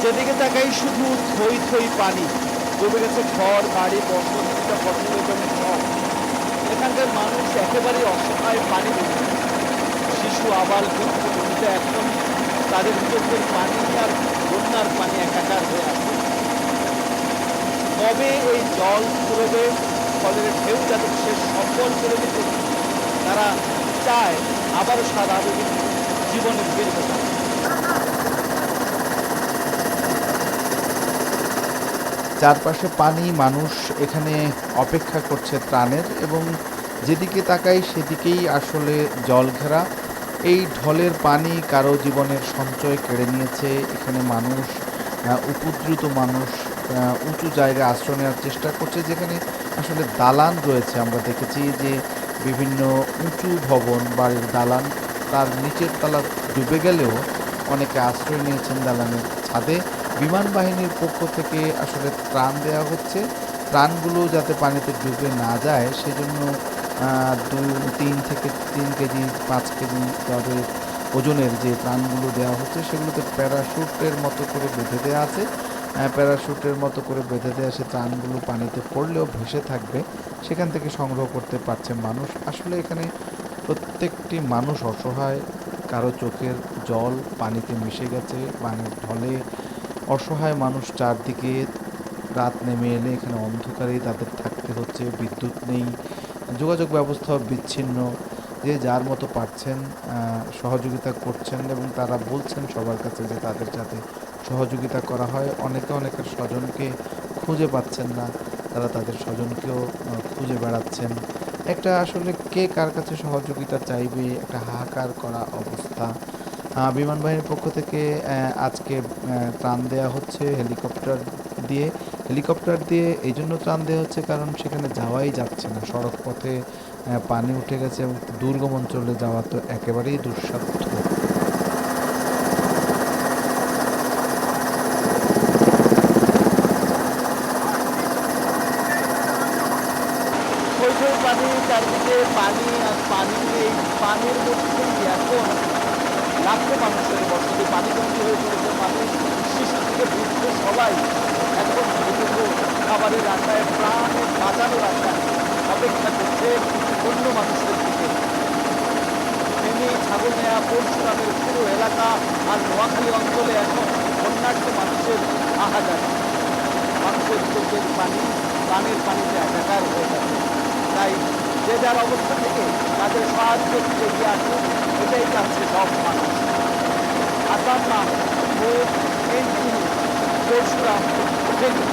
যেদিকে তাকাই শুধু থই থই পানি। ডুবে গেছে ঘর বাড়ি বসতভিটা ফসলের জমি সব। এখানকার মানুষ একেবারেই অসহায় পানি বঞ্চিত। শিশু আবাল বৃদ্ধ বনিতা এখন তাদের চোখের পানি আর বন্যার পানি একাকার হয়ে আছে। কবে এই জল ফুরোবে, ফলের ঢেউ যাদের শেষ সম্বল করে দিতে তারা চায় আবারও স্বাভাবিক জীবনে ফিরতে পারে। চারপাশে পানি, মানুষ এখানে অপেক্ষা করছে ত্রাণের এবং যেদিকে তাকাই সেদিকেই আসলে জলঘেরা। এই ঢলের পানি কারো জীবনের সঞ্চয় কেড়ে নিয়েছে। এখানে মানুষ, উপদ্রুত মানুষ উঁচু জায়গায় আশ্রয় নেওয়ার চেষ্টা করছে, যেখানে আসলে দালান রয়েছে। আমরা দেখেছি যে বিভিন্ন উঁচু ভবন, বাড়ির দালান, তার নিচের তলা ডুবে গেলেও অনেকে আশ্রয় নিয়েছেন দালানের ছাদে। বিমান বাহিনীর পক্ষ থেকে আসলে ত্রাণ দেওয়া হচ্ছে। ত্রাণগুলো যাতে পানিতে ডুবে না যায় সেজন্য 3 থেকে 3 কেজি 5 কেজি তবে ওজনের যে ত্রাণগুলো দেওয়া হচ্ছে সেগুলোতে প্যারাশুটের মতো করে বেঁধে দেওয়া আছে। প্যারাশুটের মতো করে বেঁধে দেওয়া সে ত্রাণগুলো পানিতে পড়লেও ভেসে থাকবে, সেখান থেকে সংগ্রহ করতে পারছে মানুষ। আসলে এখানে প্রত্যেকটি মানুষ অসহায়, কারো চোখের জল পানিতে মিশে গেছে পানির ঢলে। অসহায় মানুষ চারদিকে। রাত নেমে এলে এখানে অন্ধকারেই তাদের থাকতে হচ্ছে। বিদ্যুৎ নেই, যোগাযোগ ব্যবস্থাও বিচ্ছিন্ন। যে যার মতো পারছেন সহযোগিতা করছেন এবং তারা বলছেন সবার কাছে যে তাদের যাতে সহযোগিতা করা হয়। অনেকের স্বজনকে খুঁজে পাচ্ছেন না, তারা তাদের স্বজনকেও খুঁজে বেড়াচ্ছেন। একটা আসলে কে কার কাছে সহযোগিতা চাইবে, একটা হাহাকার করা অবস্থা। বিমান বাহিনীর পক্ষ থেকে আজকে ত্রাণ দেওয়া হচ্ছে হেলিকপ্টার দিয়ে এই জন্য ত্রাণ দেওয়া হচ্ছে কারণ সেখানে যাওয়াই যাচ্ছে না। সড়ক পথে পানি উঠে গেছে এবং দুর্গম অঞ্চলে যাওয়া তো একেবারেই দুঃসাধ্য। থই থই পানি, চারদিকে পানি আর পানি। এই পানির মধ্যে এখন লাখো মানুষের বসতি পানিবন্দী হয়ে পড়েছে। মানুষ, শিশু থেকে বৃদ্ধ সবাই এখন দ্রুত খাবারের আশায়, প্রাণ বাঁচানোর আশায় অপেক্ষা করছে অন্য মানুষের দিকে। ফেনী, ছাগলনাইয়া, পরশুরামের পুরো এলাকা আর নোয়াখালী অঞ্চলে এখন বন্যার্থ মানুষের আহাজারি। মানুষের চোখের পানি পানির পানিতে একাকার হয়ে যাচ্ছে। তাই যে যার অবস্থা থেকে তাদের সাহায্য এগিয়ে আসুন, এটাই চাচ্ছে সব মানুষ। আসাম নাম ও পরশুরাম, ফেনী।